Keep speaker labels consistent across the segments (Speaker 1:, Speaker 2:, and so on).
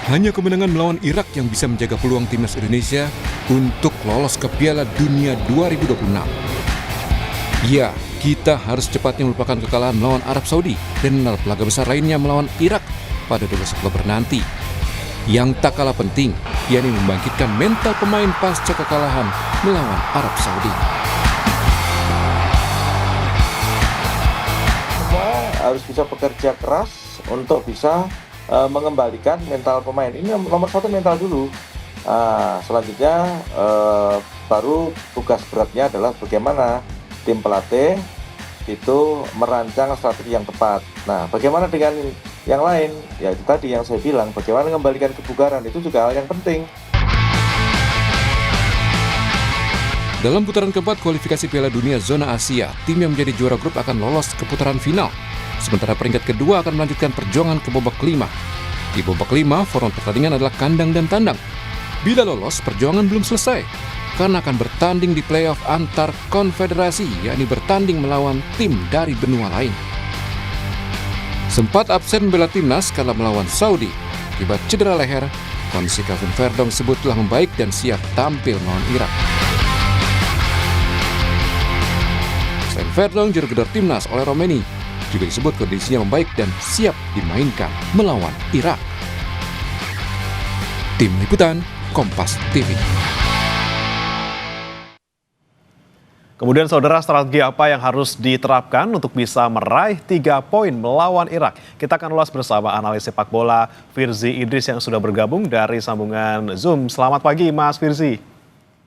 Speaker 1: Hanya kemenangan melawan Irak yang bisa menjaga peluang timnas Indonesia untuk lolos ke Piala Dunia 2026. Ya, kita harus cepatnya melupakan kekalahan melawan Arab Saudi dan mengenal laga besar lainnya melawan Irak pada 12 Oktober nanti. Yang tak kalah penting, yakni membangkitkan mental pemain pasca kekalahan melawan Arab Saudi.
Speaker 2: Semua harus bisa bekerja keras untuk bisa mengembalikan mental pemain. Ini nomor satu, mental dulu. Selanjutnya baru tugas beratnya adalah bagaimana tim pelatih itu merancang strategi yang tepat. Nah, bagaimana dengan yang lain? Ya itu tadi yang saya bilang, bagaimana mengembalikan kebugaran, itu juga hal yang penting.
Speaker 1: Dalam putaran keempat kualifikasi Piala Dunia Zona Asia, tim yang menjadi juara grup akan lolos ke putaran final. Sementara peringkat kedua akan melanjutkan perjuangan ke babak kelima. Di babak kelima, format pertandingan adalah kandang dan tandang. Bila lolos, perjuangan belum selesai, karena akan bertanding di playoff antar konfederasi, yakni bertanding melawan tim dari benua lain. Sempat absen membela timnas kala melawan Saudi. Akibat cedera leher, kondisi Kevin Verdonk sebut telah membaik dan siap tampil melawan Irak. Selain Verdonk, juru gedor timnas oleh Romeni juga disebut kondisinya membaik dan siap dimainkan melawan Irak. Tim Liputan, Kompas TV.
Speaker 3: Kemudian saudara, strategi apa yang harus diterapkan untuk bisa meraih 3 poin melawan Irak? Kita akan ulas bersama analis sepak bola Firzi Idris yang sudah bergabung dari sambungan Zoom. Selamat pagi Mas Firzi.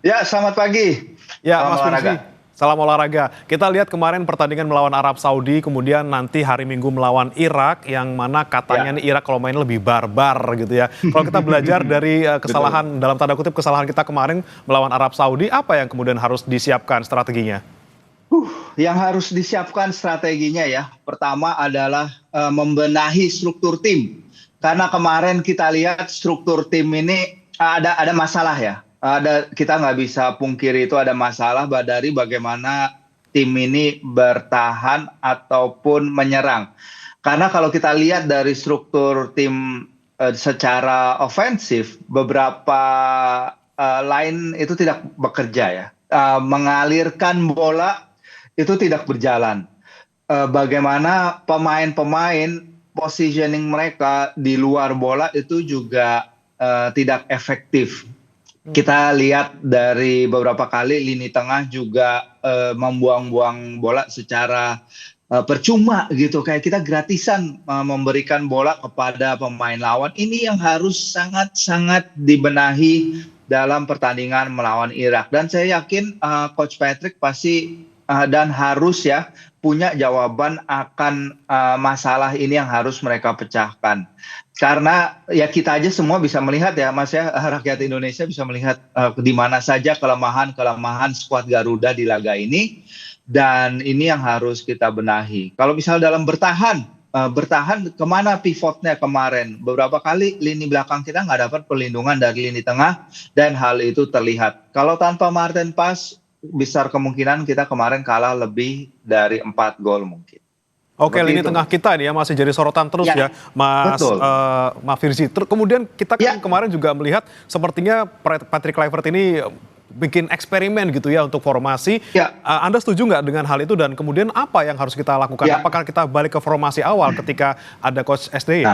Speaker 4: Ya, selamat pagi.
Speaker 3: Ya,
Speaker 4: Salam
Speaker 3: Mas
Speaker 4: olahraga.
Speaker 3: Firzi. Salam olahraga. Kita lihat kemarin pertandingan melawan Arab Saudi, kemudian nanti hari Minggu melawan Irak, yang mana katanya nih Irak kalau main lebih barbar gitu ya. Kalau kita belajar dari kesalahan, dalam tanda kutip kesalahan kita kemarin melawan Arab Saudi, apa yang kemudian harus disiapkan strateginya?
Speaker 4: Yang harus disiapkan strateginya ya, pertama adalah membenahi struktur tim. Karena kemarin kita lihat struktur tim ini ada masalah ya. Kita nggak bisa pungkiri itu ada masalah dari bagaimana tim ini bertahan ataupun menyerang. Karena kalau kita lihat dari struktur tim secara ofensif, beberapa line itu tidak bekerja ya. Mengalirkan bola itu tidak berjalan. Bagaimana pemain-pemain positioning mereka di luar bola itu juga tidak efektif. Kita lihat dari beberapa kali lini tengah juga membuang-buang bola secara percuma gitu. Kayak kita gratisan memberikan bola kepada pemain lawan. Ini yang harus sangat-sangat dibenahi dalam pertandingan melawan Irak. Dan saya yakin Coach Patrick pasti dan harus ya punya jawaban akan masalah ini yang harus mereka pecahkan. Karena ya kita aja semua bisa melihat ya Mas ya, rakyat Indonesia bisa melihat di mana saja kelemahan skuad Garuda di laga ini, dan ini yang harus kita benahi. Kalau misal dalam bertahan kemana pivotnya kemarin? Beberapa kali lini belakang kita nggak dapat perlindungan dari lini tengah, dan hal itu terlihat. Kalau tanpa Martin Paes, besar kemungkinan kita kemarin kalah lebih dari 4 gol mungkin.
Speaker 3: Oke, lini tengah kita ini ya masih jadi sorotan terus ya, Mas Firzi. Kemudian kita kan kemarin juga melihat sepertinya Patrick Kluivert ini bikin eksperimen gitu ya untuk formasi. Anda setuju nggak dengan hal itu, dan kemudian apa yang harus kita lakukan? Apakah kita balik ke formasi awal ketika ada Coach SDY?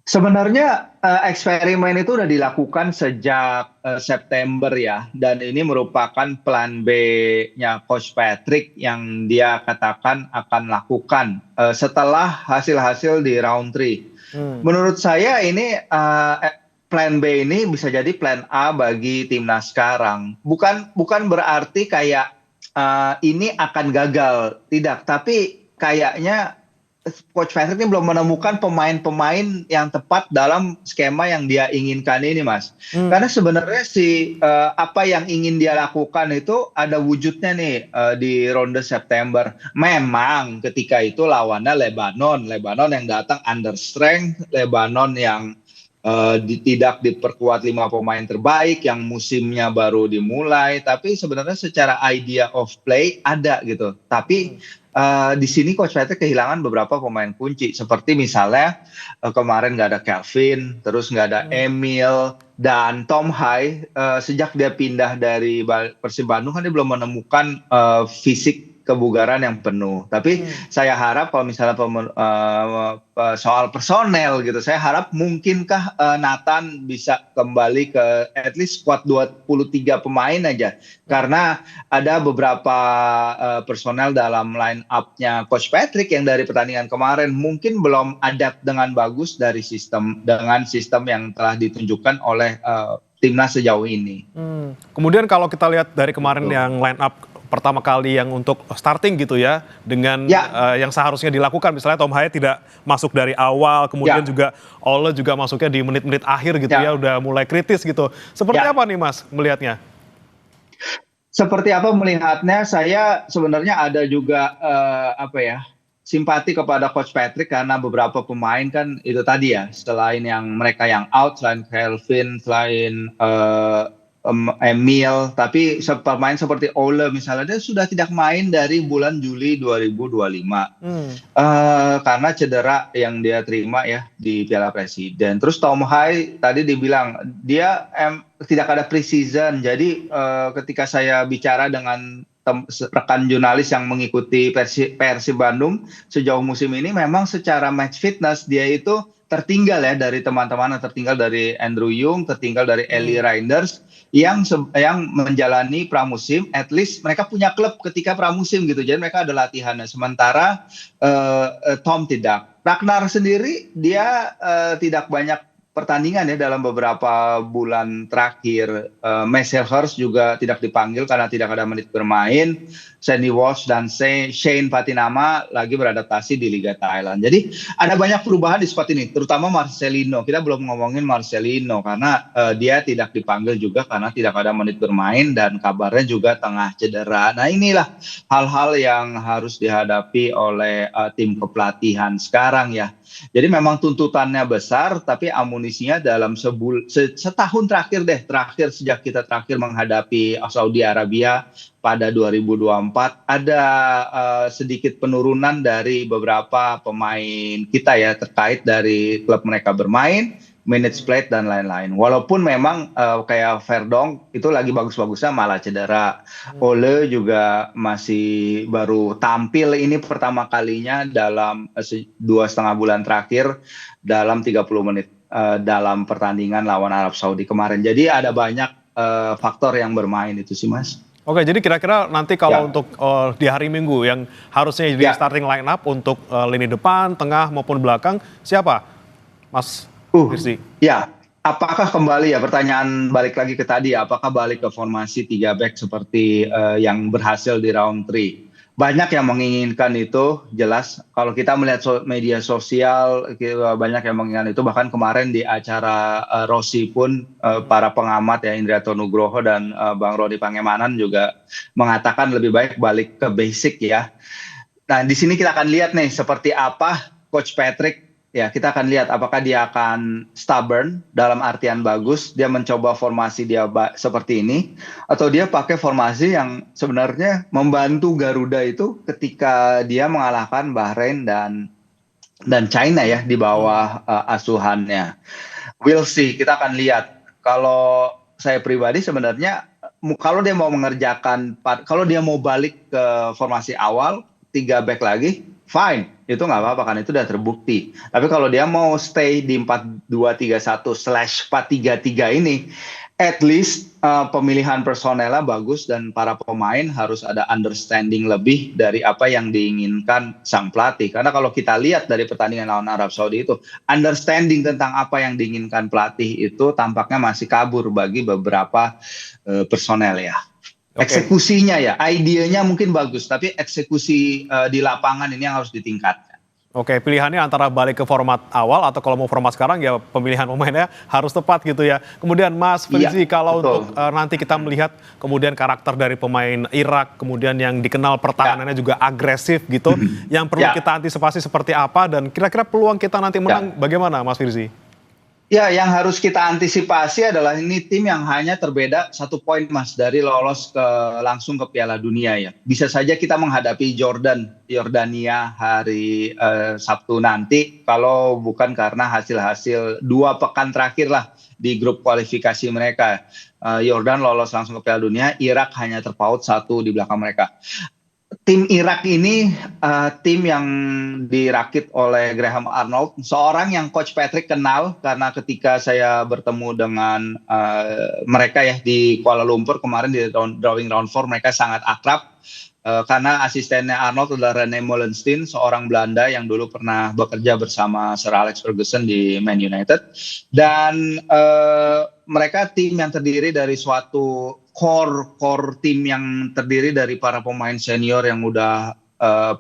Speaker 4: Sebenarnya eksperimen itu sudah dilakukan sejak September ya, dan ini merupakan plan B-nya Coach Patrick yang dia katakan akan lakukan setelah hasil-hasil di round 3. Menurut saya ini plan B ini bisa jadi plan A bagi timnas sekarang. Bukan berarti kayak ini akan gagal, tidak. Tapi kayaknya Coach Patrick ini belum menemukan pemain-pemain yang tepat dalam skema yang dia inginkan ini, Mas. Karena sebenarnya apa yang ingin dia lakukan itu ada wujudnya nih di ronde September. Memang ketika itu lawannya Lebanon yang datang under strength, Lebanon yang tidak diperkuat 5 pemain terbaik, yang musimnya baru dimulai, tapi sebenarnya secara idea of play ada gitu. Tapi di sini Coach Patrick kehilangan beberapa pemain kunci seperti misalnya kemarin nggak ada Kelvin, terus nggak ada Emil dan Tom Hai. Sejak dia pindah dari Persib Bandung kan dia belum menemukan fisik kebugaran yang penuh. Tapi saya harap kalau misalnya soal personel gitu, saya harap mungkinkah Nathan bisa kembali ke at least squad 23 pemain aja. Karena ada beberapa personel dalam line up-nya Coach Patrick yang dari pertandingan kemarin mungkin belum adapt dengan bagus dengan sistem yang telah ditunjukkan oleh timnas sejauh ini.
Speaker 3: Kemudian kalau kita lihat dari kemarin yang line up pertama kali yang untuk starting gitu ya, dengan yang seharusnya dilakukan, misalnya Tom Hai tidak masuk dari awal, kemudian juga Ole juga masuknya di menit-menit akhir gitu ya, udah mulai kritis gitu. Seperti apa nih Mas melihatnya?
Speaker 4: Seperti apa melihatnya, saya sebenarnya ada juga simpati kepada Coach Patrick karena beberapa pemain kan itu tadi ya, selain yang mereka yang out, selain Kelvin, selain Emil, tapi pemain seperti Ole misalnya dia sudah tidak main dari bulan Juli 2025 karena cedera yang dia terima ya di Piala Presiden. Terus Tom Hai tadi dibilang dia tidak ada preseason, jadi ketika saya bicara dengan rekan jurnalis yang mengikuti Persib Bandung sejauh musim ini, memang secara match fitness dia itu tertinggal ya dari teman-teman, tertinggal dari Andrew Yung, tertinggal dari Eli Reinders yang menjalani pramusim. At least mereka punya klub ketika pramusim gitu, jadi mereka ada latihannya. Sementara Tom tidak. Ragnar sendiri dia tidak banyak pertandingan ya dalam beberapa bulan terakhir. Messelhurst juga tidak dipanggil karena tidak ada menit bermain. Sandy Walsh dan Shane Patinama lagi beradaptasi di Liga Thailand. Jadi ada banyak perubahan di spot ini, terutama Marcelino. Kita belum ngomongin Marcelino karena dia tidak dipanggil juga karena tidak ada menit bermain dan kabarnya juga tengah cedera. Nah inilah hal-hal yang harus dihadapi oleh tim kepelatihan sekarang ya. Jadi memang tuntutannya besar, tapi amunisinya dalam setahun terakhir sejak kita terakhir menghadapi Saudi Arabia pada 2024 ada sedikit penurunan dari beberapa pemain kita ya terkait dari klub mereka bermain, minutes played dan lain-lain. Walaupun memang kayak Verdong itu lagi bagus-bagusnya malah cedera. Ole juga masih baru tampil ini pertama kalinya dalam 2,5 bulan terakhir dalam 30 menit dalam pertandingan lawan Arab Saudi kemarin. Jadi ada banyak faktor yang bermain itu sih Mas.
Speaker 3: Oke, jadi kira-kira nanti kalau untuk di hari Minggu yang harusnya jadi starting line up untuk lini depan, tengah maupun belakang, siapa Mas Firzi?
Speaker 4: Ya, apakah kembali ya pertanyaan balik lagi ke tadi, apakah balik ke formasi 3 back seperti yang berhasil di round 3? Banyak yang menginginkan itu, jelas. Kalau kita melihat media sosial, banyak yang menginginkan itu. Bahkan kemarin di acara Rossi pun para pengamat ya Indrianto Nugroho dan Bang Rodi Pangemanan juga mengatakan lebih baik balik ke basic ya. Nah di sini kita akan lihat nih seperti apa Coach Patrick. Ya, kita akan lihat apakah dia akan stubborn dalam artian bagus, dia mencoba formasi dia seperti ini, atau dia pakai formasi yang sebenarnya membantu Garuda itu ketika dia mengalahkan Bahrain dan China ya di bawah asuhannya. We'll see, kita akan lihat. Kalau saya pribadi sebenarnya kalau dia mau kalau dia mau balik ke formasi awal 3 back lagi, fine, itu nggak apa-apa kan, itu udah terbukti. Tapi kalau dia mau stay di 4-2-3-1/4-3-3 ini, at least pemilihan personelnya bagus dan para pemain harus ada understanding lebih dari apa yang diinginkan sang pelatih. Karena kalau kita lihat dari pertandingan lawan Arab Saudi itu, understanding tentang apa yang diinginkan pelatih itu tampaknya masih kabur bagi beberapa personel ya. Eksekusinya ya, idenya mungkin bagus, tapi eksekusi di lapangan ini yang harus ditingkatkan.
Speaker 3: Oke, pilihannya antara balik ke format awal atau kalau mau format sekarang ya pemilihan pemainnya harus tepat gitu ya. Kemudian Mas Firzi, kalau untuk nanti kita melihat kemudian karakter dari pemain Irak, kemudian yang dikenal pertahanannya juga agresif gitu, yang perlu kita antisipasi seperti apa dan kira-kira peluang kita nanti menang bagaimana Mas Firzi?
Speaker 4: Ya, yang harus kita antisipasi adalah ini tim yang hanya terbeda 1 poin, Mas, dari lolos langsung ke Piala Dunia ya. Bisa saja kita menghadapi Yordania hari Sabtu nanti, kalau bukan karena hasil-hasil 2 pekan terakhir lah di grup kualifikasi mereka. Yordan lolos langsung ke Piala Dunia, Irak hanya terpaut 1 di belakang mereka. Tim Irak ini tim yang dirakit oleh Graham Arnold, seorang yang Coach Patrick kenal karena ketika saya bertemu dengan mereka ya di Kuala Lumpur kemarin di drawing round 4, mereka sangat akrab karena asistennya Arnold adalah Rene Meulensteen, seorang Belanda yang dulu pernah bekerja bersama Sir Alex Ferguson di Man United, dan mereka tim yang terdiri dari suatu core tim yang terdiri dari para pemain senior yang udah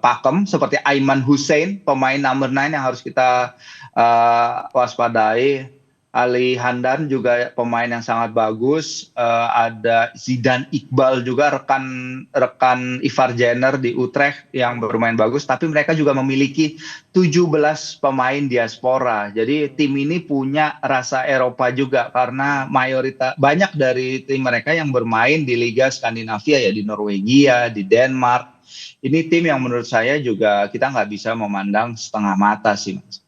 Speaker 4: pakem seperti Aiman Hussein, pemain number 9 yang harus kita waspadai. Ali Handan juga pemain yang sangat bagus. Ada Zidane Iqbal juga rekan Ivar Jenner di Utrecht yang bermain bagus. Tapi mereka juga memiliki 17 pemain diaspora. Jadi tim ini punya rasa Eropa juga karena banyak dari tim mereka yang bermain di Liga Skandinavia ya, di Norwegia, di Denmark. Ini tim yang menurut saya juga kita nggak bisa memandang setengah mata sih, Mas.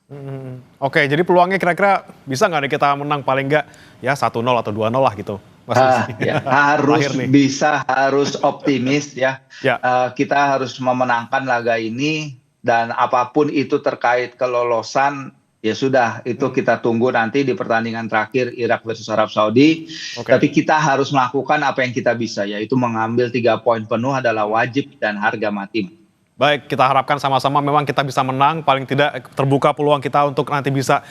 Speaker 3: Oke, jadi peluangnya kira-kira bisa nggak nih kita menang paling nggak ya 1-0 atau 2-0 lah gitu, Mas?
Speaker 4: Ya, harus optimis ya. Kita harus memenangkan laga ini dan apapun itu terkait kelolosan ya sudah itu kita tunggu nanti di pertandingan terakhir Irak versus Arab Saudi. Tapi kita harus melakukan apa yang kita bisa, yaitu mengambil 3 poin penuh adalah wajib dan harga mati.
Speaker 3: Baik, kita harapkan sama-sama memang kita bisa menang, paling tidak terbuka peluang kita untuk nanti bisa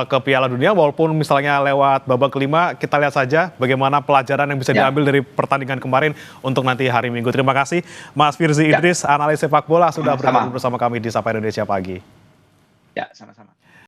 Speaker 3: ke Piala Dunia, walaupun misalnya lewat babak kelima, kita lihat saja bagaimana pelajaran yang bisa diambil dari pertandingan kemarin untuk nanti hari Minggu. Terima kasih Mas Firzi Idris, analis sepak bola, sudah bergabung bersama kami di Sapa Indonesia Pagi.
Speaker 4: Ya, sama-sama.